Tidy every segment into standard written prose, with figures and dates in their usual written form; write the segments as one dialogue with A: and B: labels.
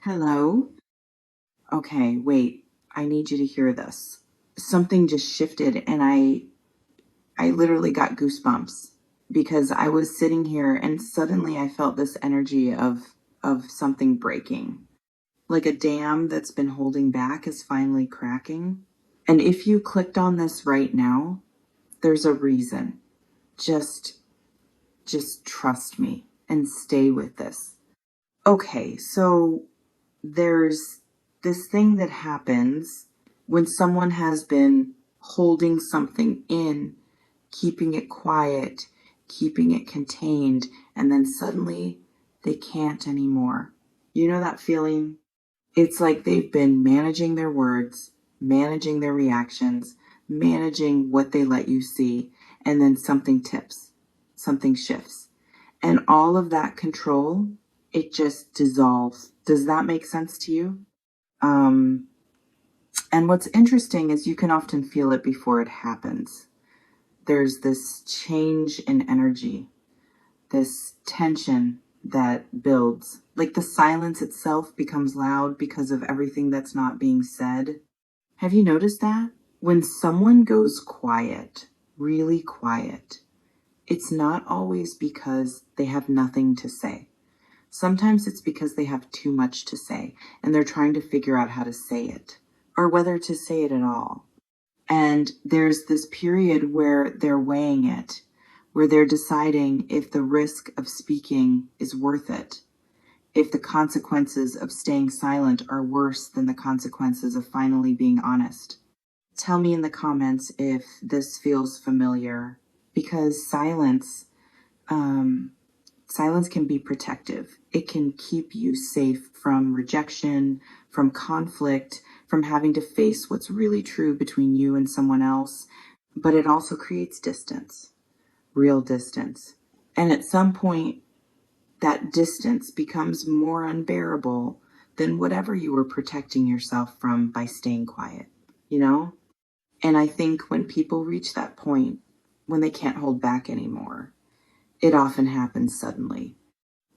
A: Hello? Okay, wait. I need you to hear this. Something just shifted and I literally got goosebumps because I was sitting here and suddenly I felt this energy of something breaking. Like a dam that's been holding back is finally cracking. And if you clicked on this right now, there's a reason. Just just trust me and stay with this. Okay, so there's this thing that happens when someone has been holding something in, keeping it quiet, keeping it contained, and then suddenly they can't anymore. You know that feeling? It's like they've been managing their words, managing their reactions, managing what they let you see, and then something tips, something shifts. And all of that control, it just dissolves. Does that make sense to you? Um, and what's interesting is you can often feel it before it happens. There's this change in energy, this tension that builds. Like the silence itself becomes loud because of everything that's not being said. Have you noticed that? When someone goes quiet, really quiet, it's not always because they have nothing to say. Sometimes it's because they have too much to say and they're trying to figure out how to say it or whether to say it at all. And there's this period where they're weighing it, where they're deciding if the risk of speaking is worth it, if the consequences of staying silent are worse than the consequences of finally being honest. Tell me in the comments if this feels familiar, because um, silence can be protective. It can keep you safe from rejection, from conflict, from having to face what's really true between you and someone else. But it also creates distance, real distance. And at some point, that distance becomes more unbearable than whatever you were protecting yourself from by staying quiet, you know? And I think when people reach that point, when they can't hold back anymore, it often happens suddenly.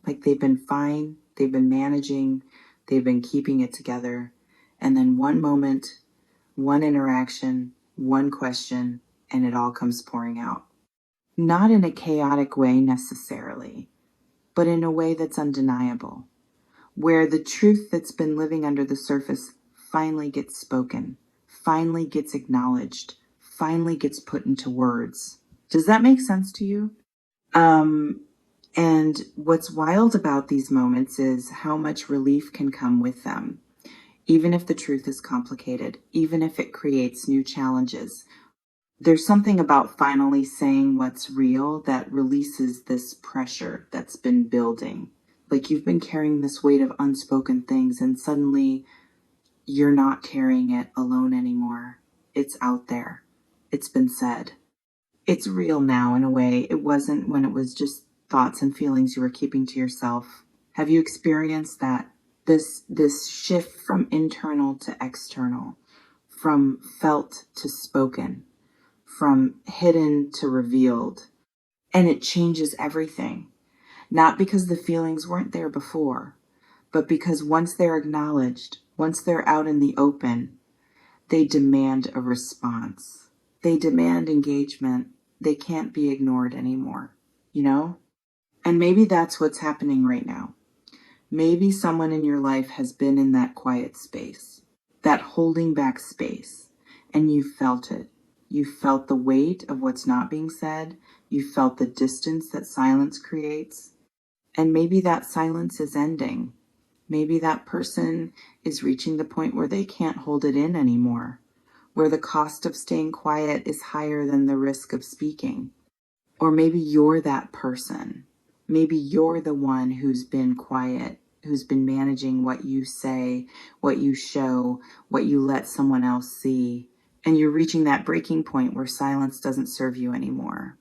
A: Like they've been fine, they've been managing, they've been keeping it together. And then one moment, one interaction, one question, and it all comes pouring out. Not in a chaotic way necessarily, but in a way that's undeniable, where the truth that's been living under the surface finally gets spoken, finally gets acknowledged, finally gets put into words. Does that make sense to you? Um, and what's wild about these moments is how much relief can come with them, even if the truth is complicated, even if it creates new challenges. There's something about finally saying what's real that releases this pressure that's been building. Like you've been carrying this weight of unspoken things, and suddenly you're not carrying it alone anymore. It's out there, it's been said. It's real now in a way it wasn't when it was just thoughts and feelings you were keeping to yourself. Have you experienced that? This shift from internal to external, from felt to spoken, from hidden to revealed. And it changes everything. Not because the feelings weren't there before, but because once they're acknowledged, once they're out in the open, they demand a response. They demand engagement. They can't be ignored anymore, you know? And maybe that's what's happening right now. Maybe someone in your life has been in that quiet space, that holding back space, and you felt it. You felt the weight of what's not being said. You felt the distance that silence creates. And maybe that silence is ending. Maybe that person is reaching the point where they can't hold it in anymore, where the cost of staying quiet is higher than the risk of speaking. Or maybe you're that person. Maybe you're the one who's been quiet, who's been managing what you say, what you show, what you let someone else see. And you're reaching that breaking point where silence doesn't serve you anymore.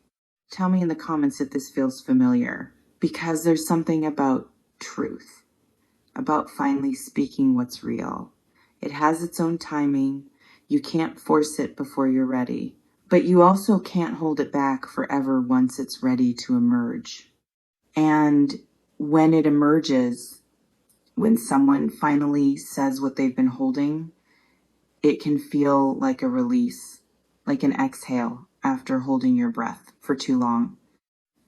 A: Tell me in the comments if this feels familiar, because there's something about truth, about finally speaking what's real. It has its own timing. You can't force it before you're ready, but you also can't hold it back forever once it's ready to emerge. And when it emerges, When someone finally says what they've been holding, it can feel like a release, like an exhale after holding your breath for too long.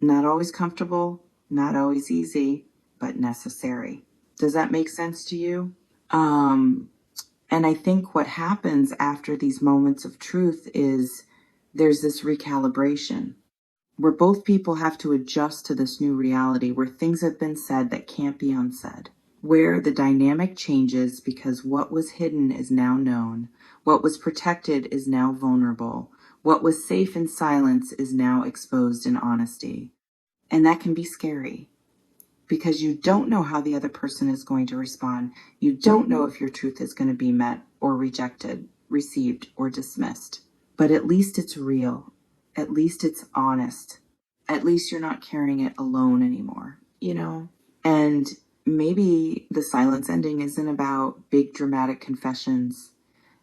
A: Not always comfortable, not always easy, but necessary. Does that make sense to you? And I think what happens after these moments of truth is there's this recalibration where both people have to adjust to this new reality where things have been said that can't be unsaid, where the dynamic changes because what was hidden is now known, what was protected is now vulnerable, what was safe in silence is now exposed in honesty. And that can be scary because you don't know how the other person is going to respond. You don't know if your truth is going to be met or rejected, received or dismissed. But at least it's real. At least it's honest. At least you're not carrying it alone anymore, you know? And maybe the silence ending isn't about big dramatic confessions.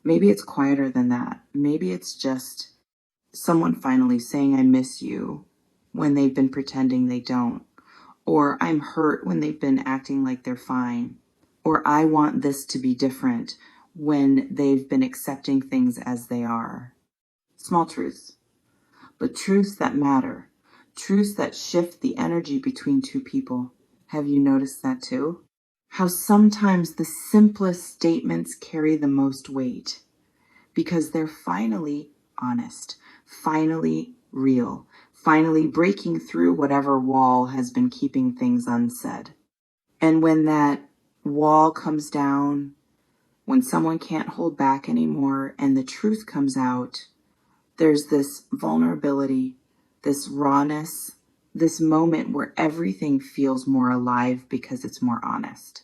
A: Maybe it's quieter than that. Maybe it's just someone finally saying, I miss you, when they've been pretending they don't. Or I'm hurt when they've been acting like they're fine. Or I want this to be different when they've been accepting things as they are. Small truths, but truths that matter. Truths that shift the energy between two people. Have you noticed that too? How sometimes the simplest statements carry the most weight because they're finally honest, finally real, finally breaking through whatever wall has been keeping things unsaid. And when that wall comes down, when someone can't hold back anymore and the truth comes out, there's this vulnerability, this rawness, this moment where everything feels more alive because it's more honest.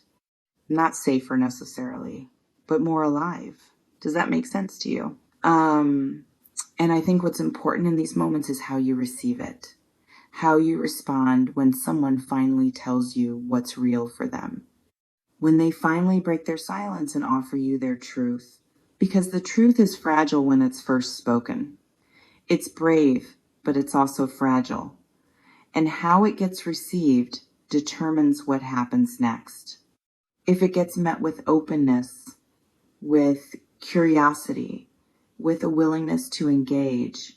A: Not safer necessarily, but more alive. Does that make sense to you? And I think what's important in these moments is how you receive it, how you respond when someone finally tells you what's real for them, when they finally break their silence and offer you their truth. Because the truth is fragile when it's first spoken. It's brave, but it's also fragile. And how it gets received determines what happens next. If it gets met with openness, with curiosity, with a willingness to engage,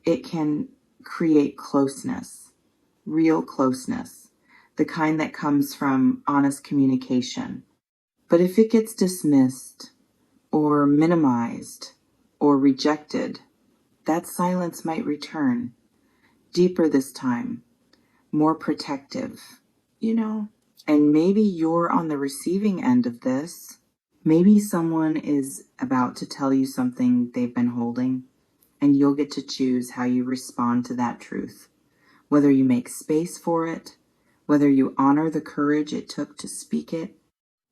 A: it can create closeness, real closeness, the kind that comes from honest communication. But if it gets dismissed or minimized or rejected, that silence might return, deeper this time, more protective, you know? And maybe you're on the receiving end of this. Maybe someone is about to tell you something they've been holding, and you'll get to choose how you respond to that truth. Whether you make space for it, whether you honor the courage it took to speak it,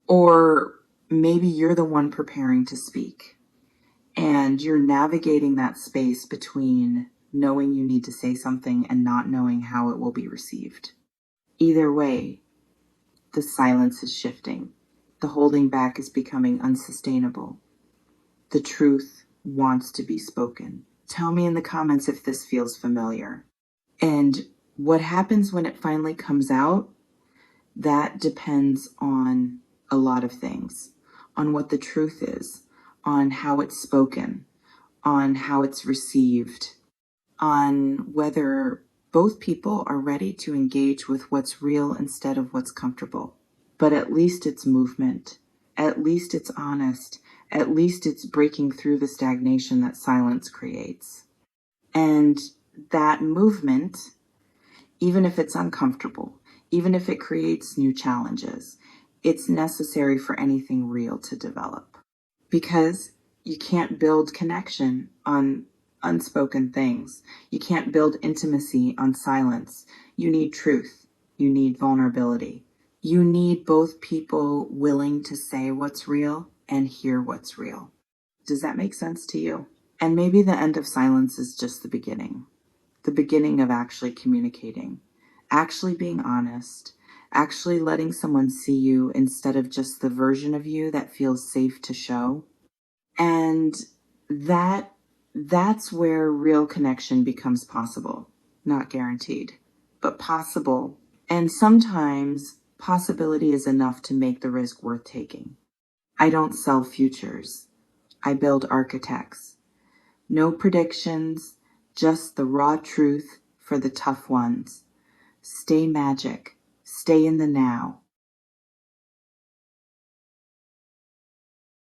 A: or maybe you're the one preparing to speak, and you're navigating that space between knowing you need to say something and not knowing how it will be received. Either way, the silence is shifting. The holding back is becoming unsustainable. The truth wants to be spoken. Tell me in the comments if this feels familiar. And what happens when it finally comes out, that depends on a lot of things. On what the truth is, on how it's spoken, on how it's received, on whether both people are ready to engage with what's real instead of what's comfortable. But at least it's movement. At least it's honest. At least it's breaking through the stagnation that silence creates. And that movement, even if it's uncomfortable, even if it creates new challenges, it's necessary for anything real to develop. Because you can't build connection on unspoken things. You can't build intimacy on silence. You need truth. You need vulnerability. You need both people willing to say what's real and hear what's real. Does that make sense to you? And maybe the end of silence is just the beginning of actually communicating, actually being honest, actually letting someone see you instead of just the version of you that feels safe to show. And that's where real connection becomes possible. Not guaranteed, but possible. And sometimes Possibility is enough to make the risk worth taking. I don't sell futures. I build architects. No predictions, just the raw truth for the tough ones. Stay magic. Stay in the now.